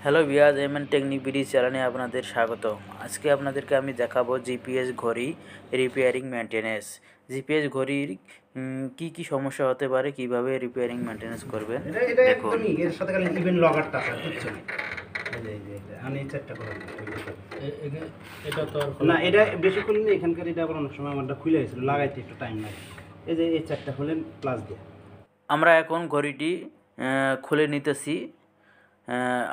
Hello viewers, MN technique BD চ্যানেলে আপনাদের স্বাগত। আজকে আপনাদেরকে আমি দেখাবো জিপিএস ঘড়ি রিপেয়ারিং মেনটেনেন্স। জিপিএস ঘড়ির কি সমস্যা হতে পারে, কিভাবে রিপেয়ারিং মেনটেনেন্স করবেন দেখুন। এর সাথে খালি ইভেন লগারটা আছে, বুঝছো? আমি এই চারটা করে এটা তো না, এটা বেশি খুললে এখানকার এটা আবার অনেক সময় আমারটা খুলে গেছিল, লাগাইতে একটু টাইম লাগে। এই যে এই চারটা খুলেন প্লাস দিয়ে আমরা এখন ঘড়িটি খুলে নিতেছি।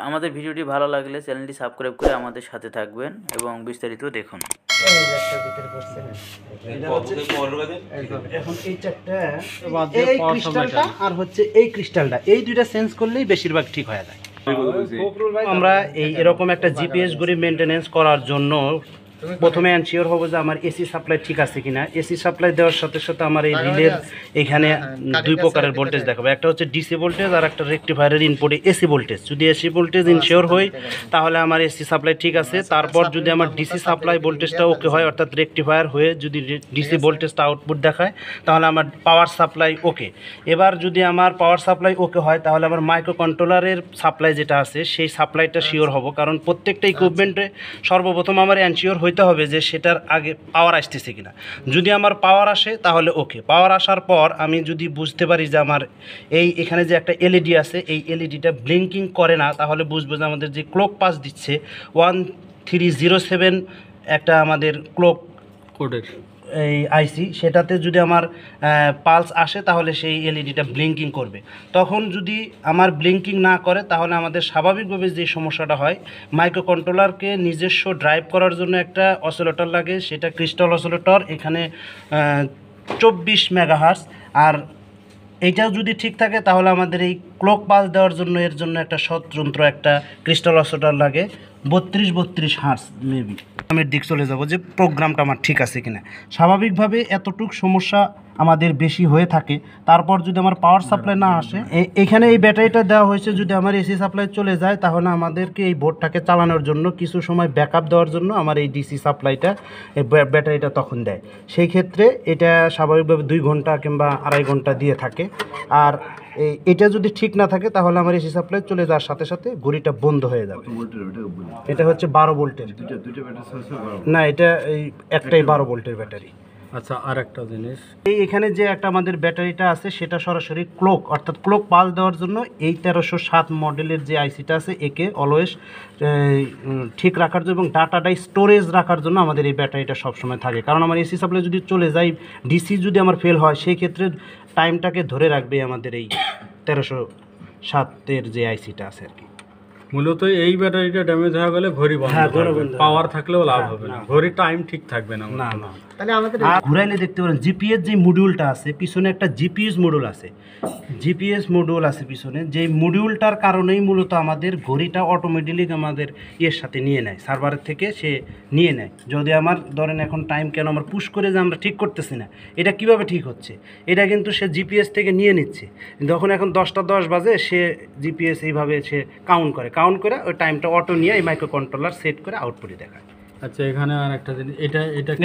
আমাদের ভিডিওটি ভালো লাগলে চ্যানেলটি সাবস্ক্রাইব করে আমাদের সাথে থাকবেন এবং বিস্তারিত দেখুন। এখন এই চারটা, এই ক্রিস্টালটা আর হচ্ছে এই ক্রিস্টালটা, এই দুইটা চেঞ্জ করলেই বেশিরভাগ ঠিক হয়ে যায়। আমরা এরকম একটা জিপিএস ঘড়ি মেনটেনেন্স করার জন্য প্রথমে এনশিওর হবো যে আমার এসি সাপ্লাই ঠিক আছে কিনা। এসি সাপ্লাই দেওয়ার সাথে সাথে আমার এই রিলের এখানে দুই প্রকারের ভোল্টেজ দেখাবো, একটা হচ্ছে ডিসি ভোল্টেজ আর একটা রেকটিফায়ারের ইনপুটে এসি ভোল্টেজ। যদি এসি ভোল্টেজ ইনশিওর হই তাহলে আমার এসি সাপ্লাই ঠিক আছে। তারপর যদি আমার ডিসি সাপ্লাই ভোল্টেজটা ওকে হয়, অর্থাৎ রেকটিফায়ার হয়ে যদি ডিসি ভোল্টেজটা আউটপুট দেখায় তাহলে আমার পাওয়ার সাপ্লাই ওকে। এবার যদি আমার পাওয়ার সাপ্লাই ওকে হয় তাহলে আমার মাইক্রো কন্ট্রোলারের সাপ্লাই যেটা আছে সেই সাপ্লাইটা শিওর হব, কারণ প্রত্যেকটা ইকুইপমেন্টে সর্বপ্রথম আমার এনশিওর হইতে হবে যে সেটার আগে পাওয়ার আসতেছে কিনা। যদি আমার পাওয়ার আসে তাহলে ওকে। পাওয়ার আসার পর আমি যদি বুঝতে পারি যে আমার এখানে যে একটা এলইডি আছে এই এলইডিটা ব্লিঙ্কিং করে না, তাহলে বুঝবো যে আমাদের যে ক্লক পাস দিচ্ছে 1307 একটা আমাদের ক্লক কোডের এই আইসি, সেটাতে যদি আমার পালস আসে তাহলে সেই এলইডিটা ব্লিঙ্কিং করবে। তখন যদি আমার ব্লিঙ্কিং না করে তাহলে আমাদের স্বাভাবিকভাবে যে সমস্যাটা হয়, মাইক্রো কন্ট্রোলারকে নিজস্ব ড্রাইভ করার জন্য একটা অসিলেটর লাগে, সেটা ক্রিস্টাল অসিলেটর, এখানে 24 মেগাহার্টজ। আর এইটাও যদি ঠিক থাকে তাহলে আমাদের এই ক্লক পালস দেওয়ার জন্য এর জন্য একটা স্বতন্ত্র একটা ক্রিস্টাল অসিলেটর লাগে 32 হার্টজ মেবি। আমি দিক চলে যাব যে প্রোগ্রামটা আমার ঠিক আছে কিনা। স্বাভাবিকভাবে এতটুকু সমস্যা আমাদের বেশি হয়ে থাকে। তারপর যদি আমার পাওয়ার সাপ্লাই না আসে, এখানে এই ব্যাটারিটা দেওয়া হয়েছে, যদি আমার এসি সাপ্লাই চলে যায় তাহলে আমাদেরকে এই বোর্ডটাকে চালানোর জন্য কিছু সময় ব্যাকআপ দেওয়ার জন্য আমার এই ডিসি সাপ্লাইটা, এই ব্যাটারিটা তখন দেয়। সেই ক্ষেত্রে এটা স্বাভাবিকভাবে 2 ঘন্টা কিংবা 2.5 ঘন্টা দিয়ে থাকে। আর এটা যদি ঠিক না থাকে তাহলে আমার এসি সাপ্লাই চলে যাওয়ার সাথে সাথে ঘড়িটা বন্ধ হয়ে যাবে। এটা হচ্ছে 12 ভোল্টের। না, এটা এই একটাই 12 ভোল্টের ব্যাটারি। আচ্ছা, আর একটা জিনিস, এখানে যে একটা আমাদের ব্যাটারিটা আছে সেটা সরাসরি ক্লক, অর্থাৎ ক্লক পালস দেওয়ার জন্য এই 1307 মডেলের যে আইসিটা আছে একে অলওয়েজ ঠিক রাখার জন্য এবং ডাটাটাই স্টোরেজ রাখার জন্য আমাদের এই ব্যাটারিটা সবসময় থাকে। কারণ আমার এসি সাপ্লাই যদি চলে যায়, ডিসি যদি আমার ফেল হয়, সেই ক্ষেত্রে টাইমটাকে ধরে রাখবে আমাদের এই 1307-এর যে আইসিটা আছে আর কি। মূলত এই ব্যাটারিটা ড্যামেজ হয়ে গেলে ঘড়ি বন্ধ হবে, পাওয়ার থাকলেও লাভ হবে না, ঘড়ির টাইম ঠিক থাকবে না। না, তাহলে আমাদের ঘুরাইলে দেখতে পারেন জিপিএস যে মডিউলটা আছে পিছনে, একটা জিপিএস মডিউল আছে, জিপিএস মডিউল আছে পিছনে। যে মডিউলটার কারণেই মূলত আমাদের ঘড়িটা অটোমেটিক আমাদের এর সাথে নিয়ে নেয়, সার্ভারের থেকে সে নিয়ে নেয়। যদি আমার ধরেন এখন টাইম কেন আমার পুশ করে যে আমরা ঠিক করতেছি না, এটা কিভাবে ঠিক হচ্ছে, এটা কিন্তু সে জিপিএস থেকে নিয়ে নিচ্ছে। যখন এখন 10টা 10 বাজে সে জিপিএস এইভাবে সে কাউন্ট করে ওই টাইমটা অটো নিয়ে এই মাইক্রো কন্ট্রোলার সেট করে আউটপুটে দেখায়। আচ্ছা, এখানে আর একটা জিনিস,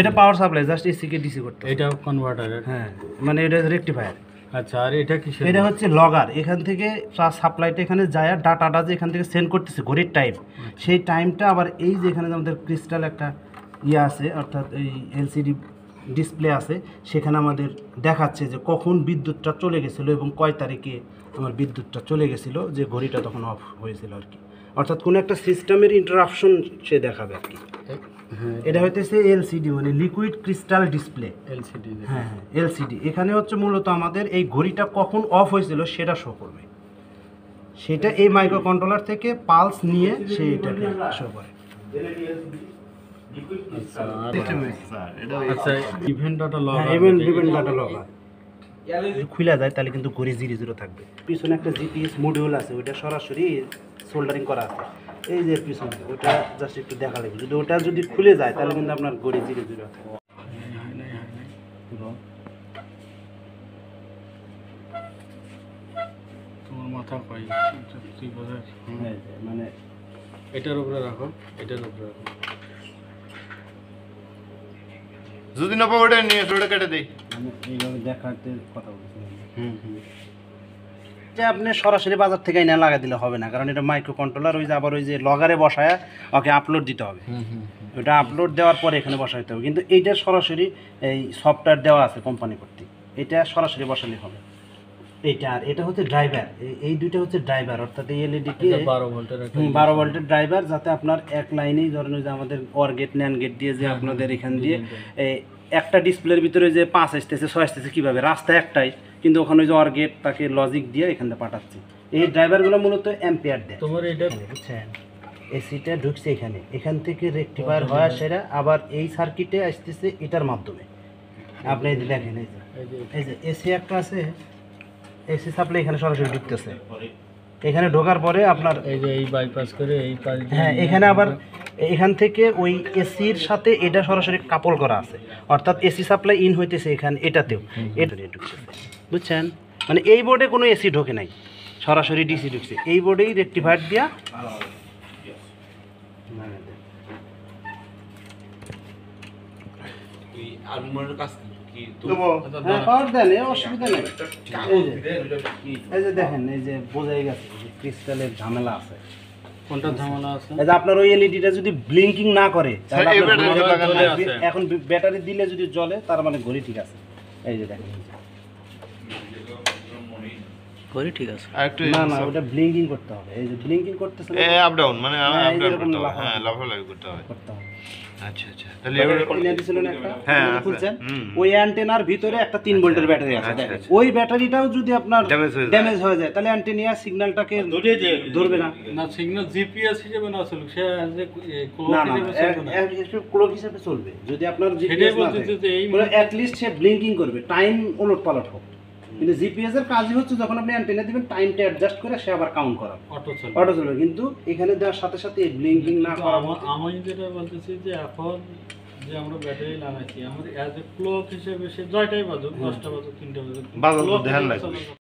এটা পাওয়ার সাপ্লাই, জাস্ট এসি কে ডিসি করতে, এটা কনভার্টার। হ্যাঁ, মানে এটা রেকটিফায়ার। আচ্ছা, আর এটা কি? এটা হচ্ছে লগার। এখান থেকে সাপ্লাইটা এখানে যায়, ডাটাটা যে এখান থেকে সেন্ড করতেছে ঘড়ির টাইম, সেই টাইমটা আবার এই যে এখানে আমাদের ক্রিস্টাল একটা আছে, অর্থাৎ এই এলসিডি ডিসপ্লে আছে, সেখানে আমাদের দেখাচ্ছে যে কখন বিদ্যুৎটা চলে গেছিলো এবং কয় তারিখে আমার বিদ্যুৎটা চলে গেছিলো, যে ঘড়িটা তখন অফ হয়েছিল আর কি। অর্থাৎ কোনো একটা সিস্টেমের ইন্টারাপশন সে দেখাবে আর কি। এটা হইতেছে এলসিডি, মানে লিকুইড ক্রিস্টাল ডিসপ্লে, এলসিডি। হ্যাঁ, এলসিডি। এখানে হচ্ছে মূলত আমাদের এই ঘড়িটা কখন অফ হয়েছিল সেটা শো করবে, সেটা এই মাইক্রো কন্ট্রোলার থেকে পালস নিয়ে সে এটাকে শো করে। আচ্ছা, event data log, event data log খুলে যায় তাহলে কিন্তু ঘড়ি 00 থাকবে। পিছনে একটা জিপিএস মডিউল আছে, ওইটা সরাসরি সোল্ডারিং করা আছে এই যে পিছনে, ওটা জাস্ট একটু দেখা লাগবে। যদি ওটা যদি খুলে যায় তাহলে কিন্তু আপনার ঘড়ি 00 থাকবে। তোমার মাথা পাই মানে এটার উপরে রাখো, এটার উপরে রাখো। যদি না পাবো ওটা নিয়ে ওটা কেটে দেই, মানে এইভাবে দেখাতে কথা বলছি। এটা আপনি সরাসরি বাজার থেকে এনে লাগা দিলে হবে না, কারণ এটা মাইক্রো কন্ট্রোলার, ওই যে আবার ওই যে লগারে বসায় ওকে আপলোড দিতে হবে। ওটা আপলোড দেওয়ার পরে এখানে বসাইতে হবে, কিন্তু এইটা সরাসরি এই সফটওয়্যার দেওয়া আছে কোম্পানি কর্তৃক, এটা সরাসরি বসালে হবে। এইটা আর এটা হচ্ছে ড্রাইভার, এই দুইটা হচ্ছে ড্রাইভার, অর্থাৎ এই এলইডিকে 12 ভোল্টের ড্রাইভার, যাতে আপনার এক লাইনেই ধরেন যে আমাদের অর গেট ন্যান গেট দিয়ে যে আপনাদের এখান দিয়ে একটা ডিসপ্লের ভিতরে যে 5 আসতেছে 6 আসতেছে কীভাবে, রাস্তা একটাই, কিন্তু ওখানে ওই যে অর গেট তাকে লজিক দিয়ে এখান থেকে পাঠাচ্ছে। এই ড্রাইভারগুলো মূলত অ্যাম্পিয়ার দেয়। তোমার এটা বুঝছেন, এসিটা ঢুকছে এখানে, এখান থেকে রেকটিফায়ার হয় সেটা আবার এই সার্কিটে আসতেছে এটার মাধ্যমে। আপনি এই যে দেখেন, এই যে এসি একটা আছে, এসি সাপ্লাই এখানে সরাসরি ঢুকতেছে, এখানে ঢোকার পরে আপনার এই যে এই বাইপাস করে এই পাশ, হ্যাঁ এখানে আবার এখান থেকে ওই এসির সাথে এটা সরাসরি কাপল করা আছে, অর্থাৎ এসি সাপ্লাই ইন হইতেছে এখানে, এটাতেও এটা ঢুকতেছে, বুঝছেন? মানে এই বোর্ডে কোনো এসি ঢোকে নাই, সরাসরি ডিসি ঢুকছে, এই বোর্ডেই রেকটিফায়ার দিয়া পাওয়ার দেন, অসুবিধা নেই। এই যে দেখেন, এই যে বোঝাই গেছে ক্রিস্টালের ঝামেলা আছে। কোনটা ঝামেলা আছে? এই যে আপনার ওই এলইডিটা যদি ব্লিঙ্কিং না করে, এখন ব্যাটারি দিলে যদি জ্বলে, তার মানে ঘড়ি ঠিক আছে। এই যে দেখেন, ঘড়ি ঠিক আছে, না না ওটা ব্লিঙ্কিং করতে হবে, এই যে ব্লিঙ্কিং করতেছে না, আপ ডাউন মানে আপ ডাউন করতে হবে, হ্যাঁ লাফালাফি করতে হবে। আচ্ছা আচ্ছা, তাহলে হ্যাঁ খুলছেন, ওই অ্যান্টেনার ভিতরে একটা 3 ভোল্টের ব্যাটারি আছে, দেখেন ওই ব্যাটারিটাও যদি আপনার ড্যামেজ হয়ে যায়, তাহলে অ্যান্টেনা সিগন্যালটাকে ধরবে না, না সিগন্যাল জিপিএস হিসেবে না চলুক, সে না না ক্লক হিসেবে চলবে। যদি আপনার জিপিএস না থাকে, অ্যাট লিস্ট সে ব্লিঙ্কিং করবে, টাইম ওলট পালট হোক। কিন্তু জিপিএস এর কাজই হচ্ছে যখন আপনি অ্যান্টেনা দিবেন, টাইমটা অ্যাডজাস্ট করে সে আবার কাউন্ট করাবে, অটো চলবে। কিন্তু এখানে দেওয়ার সাথে সাথে এই ব্লিঙ্কিং না করা। আমি যেটা বলতেছি যে এখন যে আমরা ব্যাটারি লাগাইছি, আমাদের অ্যাজ এ ক্লক হিসেবে সে 9টাই বাজুক, 10টা বাজুক, 3টা বাজুক, বাজার ধ্যান রাখবে।